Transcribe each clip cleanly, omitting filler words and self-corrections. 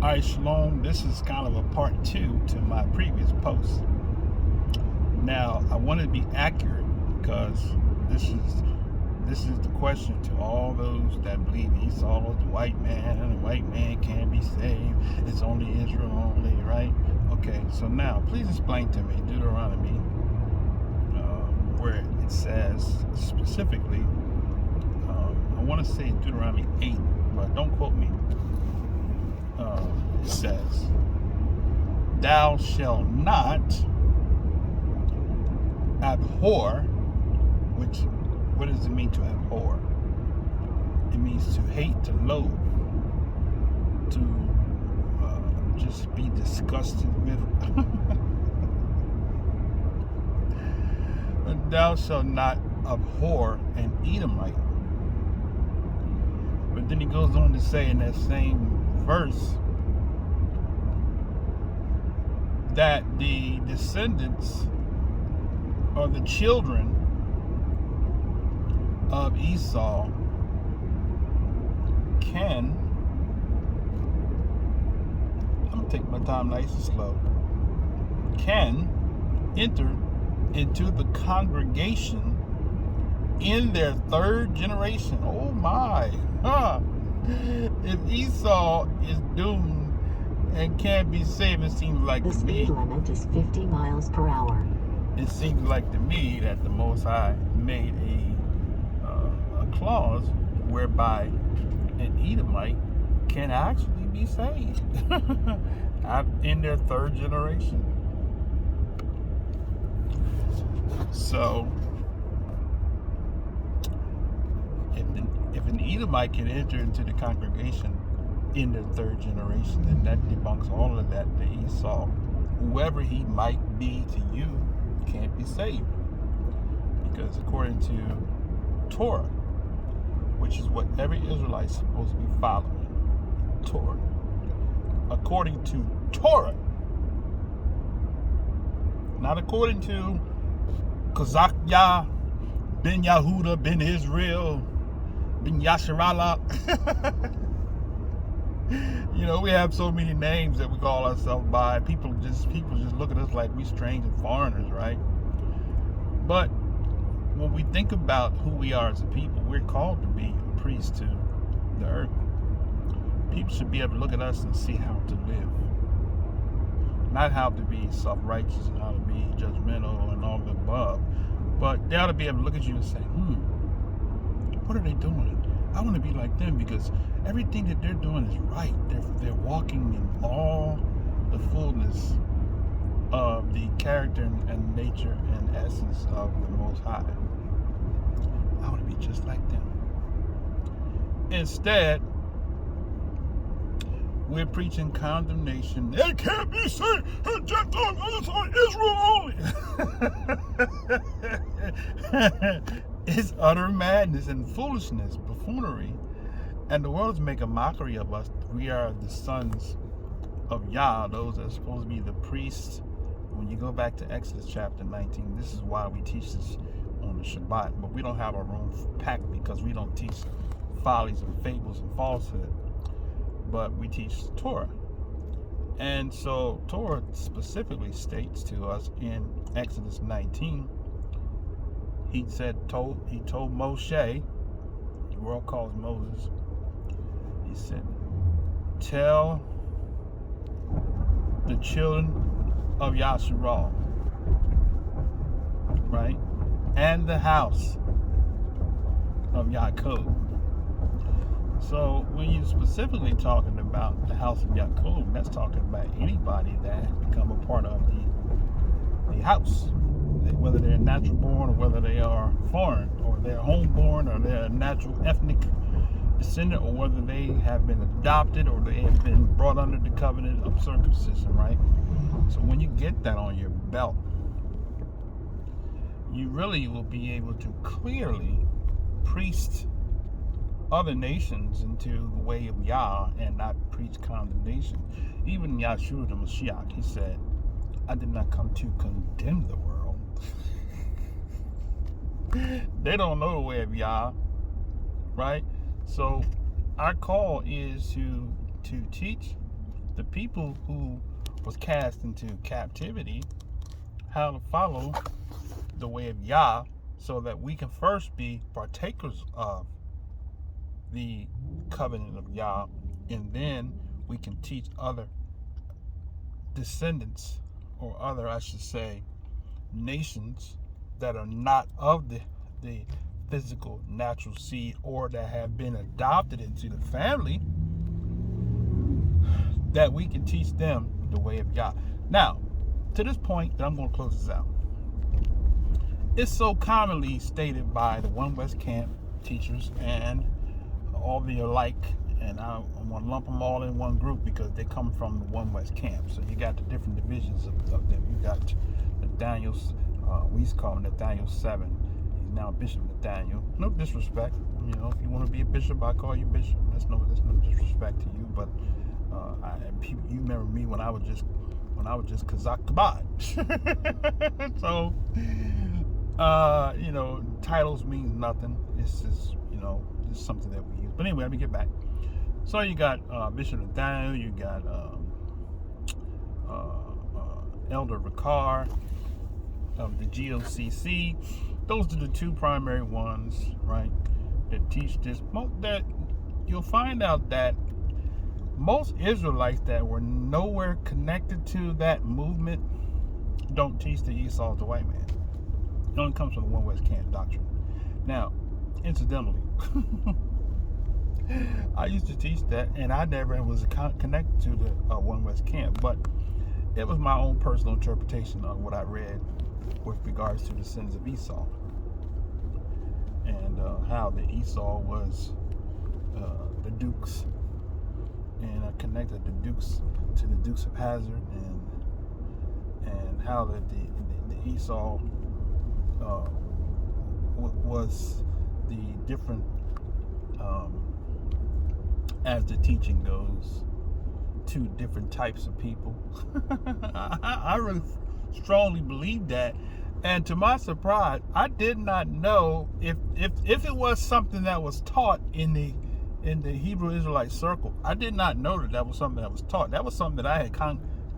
All right, Shalom. This is kind of a part 2 to my previous post. Now, I want to be accurate because this is the question to all those that believe Esau is the white man and the white man can't be saved. It's only Israel only, right? Okay, so now please explain to me Deuteronomy where it says specifically, I want to say Deuteronomy 8, but don't quote me. It says, thou shalt not abhor, which, what does it mean to abhor? It means to hate, to loathe, to just be disgusted with. Thou shalt not abhor an Edomite. But then he goes on to say in that same verse that the descendants or the children of Esau can, I'm gonna take my time nice and slow, can enter into the congregation in their third generation. Oh my, if Esau is doomed and can't be saved, it seems like the speed limit is 50 miles per hour. It seems like to me that the Most High made a clause whereby an Edomite can actually be saved in their third generation. So, if an Edomite can enter into the congregation in their third generation, then that debunks all of that. The Esau, whoever he might be to you, can't be saved. Because according to Torah, which is what every Israelite is supposed to be following, Torah. According to Torah, not according to Sons of Yah, Ben Yehuda, Ben Israel, Ben Yasharallah. You know, we have so many names that we call ourselves by. People just look at us like we strange and foreigners, right? But when we think about who we are as a people, we're called to be a priest to the earth. People should be able to look at us and see how to live. Not how to be self-righteous and how to be judgmental and all the above. But they ought to be able to look at you and say, what are they doing? I want to be like them because everything that they're doing is right. They're walking in all the fullness of the character and nature and essence of the Most High. I want to be just like them. Instead, we're preaching condemnation. They can't be saved. Gentiles, Israel only. It's utter madness and foolishness, buffoonery. And the world's make a mockery of us. We are the sons of Yah, those that are supposed to be the priests. When you go back to Exodus chapter 19, this is why we teach this on the Shabbat. But we don't have our room packed because we don't teach follies and fables and falsehood. But we teach Torah. And so Torah specifically states to us in Exodus 19, he told Moshe, the world calls Moses, he said, tell the children of Yasharal, right, and the house of Yaakov. So when you're specifically talking about the house of Yaakov, that's talking about anybody that has become a part of the house, whether they're natural born or whether they are foreign, or they're homeborn, or they're a natural ethnic descendant, or whether they have been adopted or they have been brought under the covenant of circumcision, right? So when you get that on your belt, you really will be able to clearly priest other nations into the way of Yah and not preach condemnation. Even Yahshua the Mashiach, he said, I did not come to condemn the world. They don't know the way of Yah, right? So our call is to teach the people who was cast into captivity how to follow the way of Yah, so that we can first be partakers of the covenant of Yah, and then we can teach other descendants, or other, I should say, nations that are not of the physical natural seed, or that have been adopted into the family, that we can teach them the way of Yah. Now, to this point, that I'm going to close this out. It's so commonly stated by the One West Camp teachers and all the alike, and I'm going to lump them all in one group because they come from the One West Camp. So you got the different divisions of them. You got Nathaniel's, we used to call him Nathaniel 7. He's now Bishop Nathaniel. No disrespect. You know, if you want to be a bishop, I call you bishop. That's no disrespect to you. But you remember me when I was just Kazak Kabad. So, you know, titles mean nothing. It's just, you know, it's something that we use. But anyway, let me get back. So you got Bishop Nathaniel, you got Elder Ricard of the GOCC. Those are the two primary ones, right, that teach this. That you'll find out that most Israelites that were nowhere connected to that movement don't teach that Esau is the white man. It only comes from the One West Camp doctrine. Now, incidentally, I used to teach that, and I never was connected to the One West Camp, but it was my own personal interpretation of what I read with regards to the sins of Esau, and how the Esau was the dukes, and I connected the dukes to the Dukes of Hazzard, and how that the Esau was the different, as the teaching goes, two different types of people. I really strongly believe that, and to my surprise, I did not know if it was something that was taught in the Hebrew Israelite circle. I did not know that was something that was taught. That was something that I had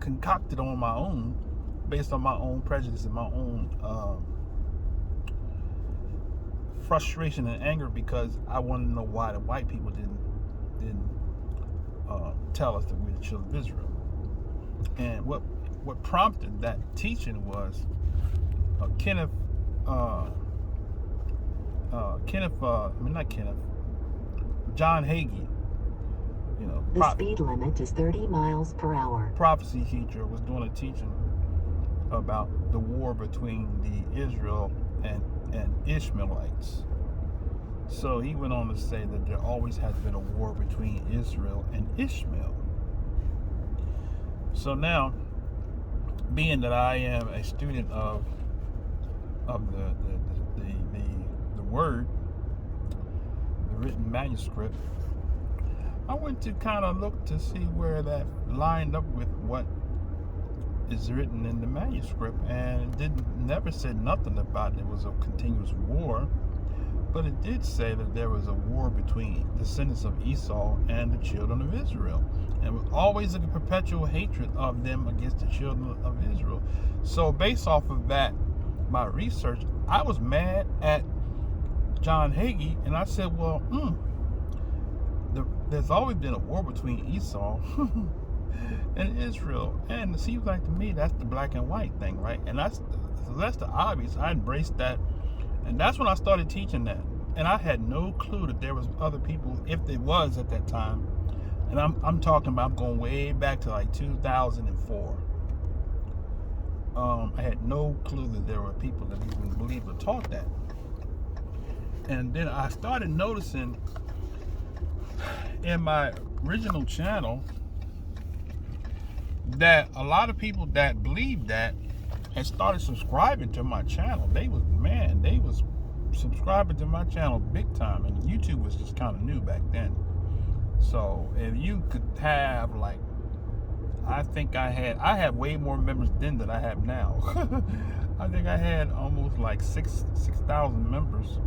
concocted on my own, based on my own prejudice and my own frustration and anger, because I wanted to know why the white people didn't tell us that we're the children of Israel. And what prompted that teaching was John Hagee, you know, the speed limit is 30 miles per hour. Prophecy teacher, was doing a teaching about the war between the Israel and Ishmaelites. So he went on to say that there always has been a war between Israel and Ishmael. So now, being that I am a student of the word, the written manuscript, I went to kind of look to see where that lined up with what is written in the manuscript, and it never said nothing about it was a continuous war, but it did say that there was a war between the descendants of Esau and the children of Israel, and it was always a perpetual hatred of them against the children of Israel. So based off of that, my research, I was mad at John Hagee, and I said, well, there's always been a war between Esau and Israel, and it seems like to me that's the black and white thing, right? And that's the obvious. I embraced that, and that's when I started teaching that. And I had no clue that there was other people, if there was at that time. And I'm talking about, I'm going way back to like 2004. I had no clue that there were people that even believed or taught that. And then I started noticing in my original channel that a lot of people that believed that had started subscribing to my channel. They was subscribing to my channel big time, and YouTube was just kind of new back then. So if you could have, like, I think I had way more members then than I have now. I think I had almost like 6,000 members.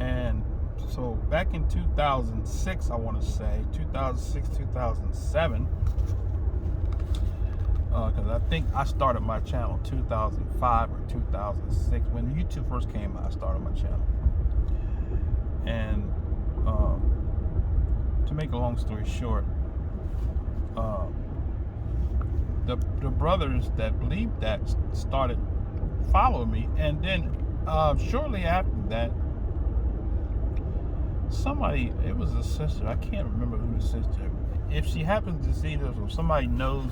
And so back in 2006, I want to say 2006, 2007, because I think I started my channel 2005 or 2006 when YouTube first came out. I started my channel, and to make a long story short, the brothers that believed that started following me, and then shortly after that, somebody, it was a sister, I can't remember who the sister, if she happens to see this or somebody knows,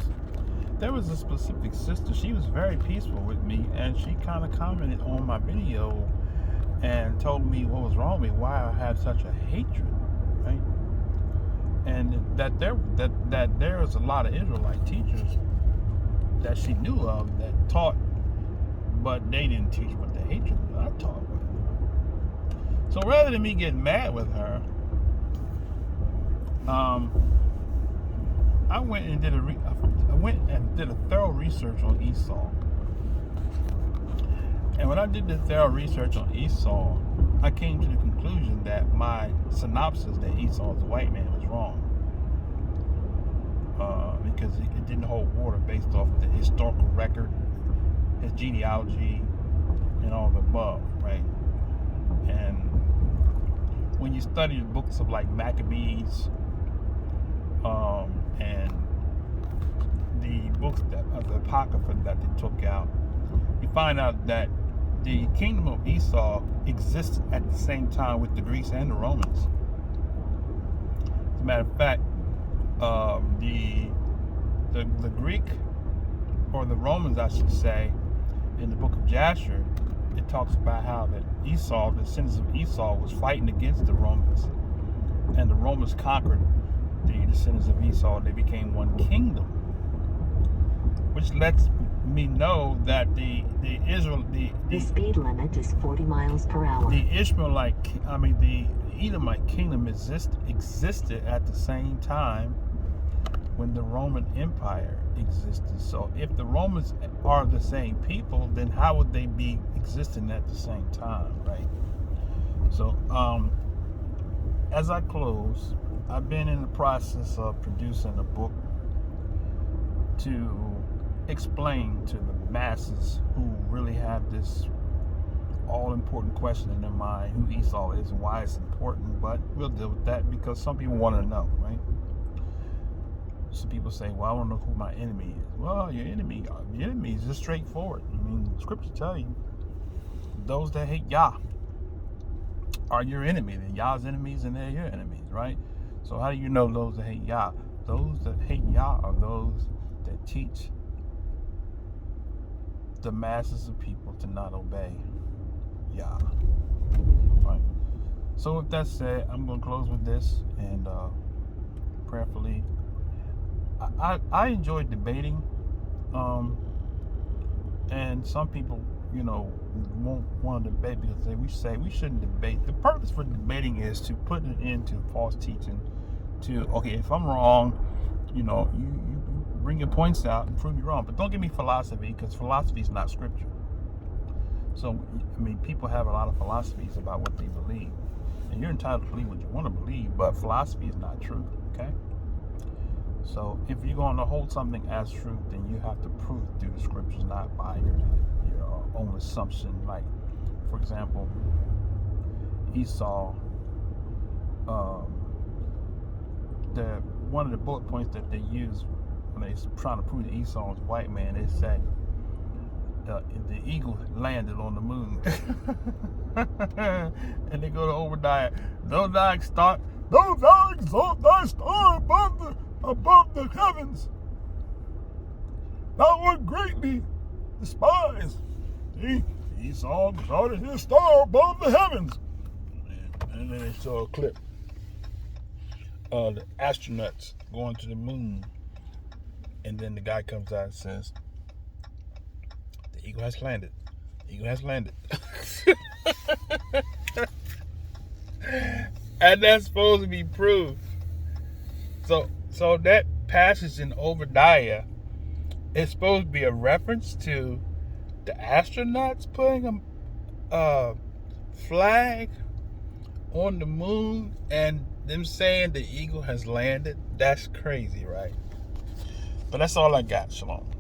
there was a specific sister, she was very peaceful with me, and she kind of commented on my video and told me what was wrong with me, why I had such a hatred, right? And that there was a lot of Israelite teachers that she knew of that taught, but they didn't teach what the hatred that I taught with. So rather than me getting mad with her, I went and did a thorough research on Esau. And when I did the thorough research on Esau, I came to the conclusion that my synopsis that Esau is a white man was wrong. Because it didn't hold water based off the historical record, his genealogy, and all the above, right? And when you study the books of like Maccabees, and the books of the Apocrypha that they took out, you find out that the Kingdom of Esau existed at the same time with the Greeks and the Romans. As a matter of fact, the Greek, or the Romans, I should say, in the book of Jasher, it talks about how that Esau, the descendants of Esau, was fighting against the Romans, and the Romans conquered the descendants of Esau. They became one kingdom, which lets me know that the speed limit is 40 miles per hour. The Edomite kingdom existed at the same time when the Roman Empire existed. So if the Romans are the same people, then how would they be existing at the same time, right? So as I close, I've been in the process of producing a book to explain to the masses who really have this all-important question in their mind, who Esau is and why it's important. But we'll deal with that because some people want to know, right? Some people say, well, I don't know who my enemy is. Well, your enemy is just straightforward. I mean, scripture tell you, those that hate Yah are your enemy. They're Yah's enemies and they're your enemies, right? So how do you know those that hate Yah? Those that hate Yah are those that teach the masses of people to not obey Yah, right? So with that said, I'm going to close with this, and prayerfully, I enjoy debating, and some people, won't want to debate because we say we shouldn't debate. The purpose for debating is to put an end to false teaching. Okay, if I'm wrong, you bring your points out and prove me wrong, but don't give me philosophy, because philosophy is not scripture. So, people have a lot of philosophies about what they believe, and you're entitled to believe what you want to believe, but philosophy is not truth, okay? So if you're going to hold something as truth, then you have to prove it through the scriptures, not by your own assumption. Like, for example, Esau, one of the bullet points that they use when they're trying to prove that Esau is a white man, they say the eagle landed on the moon. And they go to Obadiah, though thy star above the heavens, thou art greatly despised. See, Esau started his star above the heavens. And then they show a clip of the astronauts going to the moon. And then the guy comes out and says, the eagle has landed. The eagle has landed. And that's supposed to be proved. So that passage in Obadiah is supposed to be a reference to the astronauts putting a flag on the moon and them saying the eagle has landed. That's crazy, right? But that's all I got. Shalom.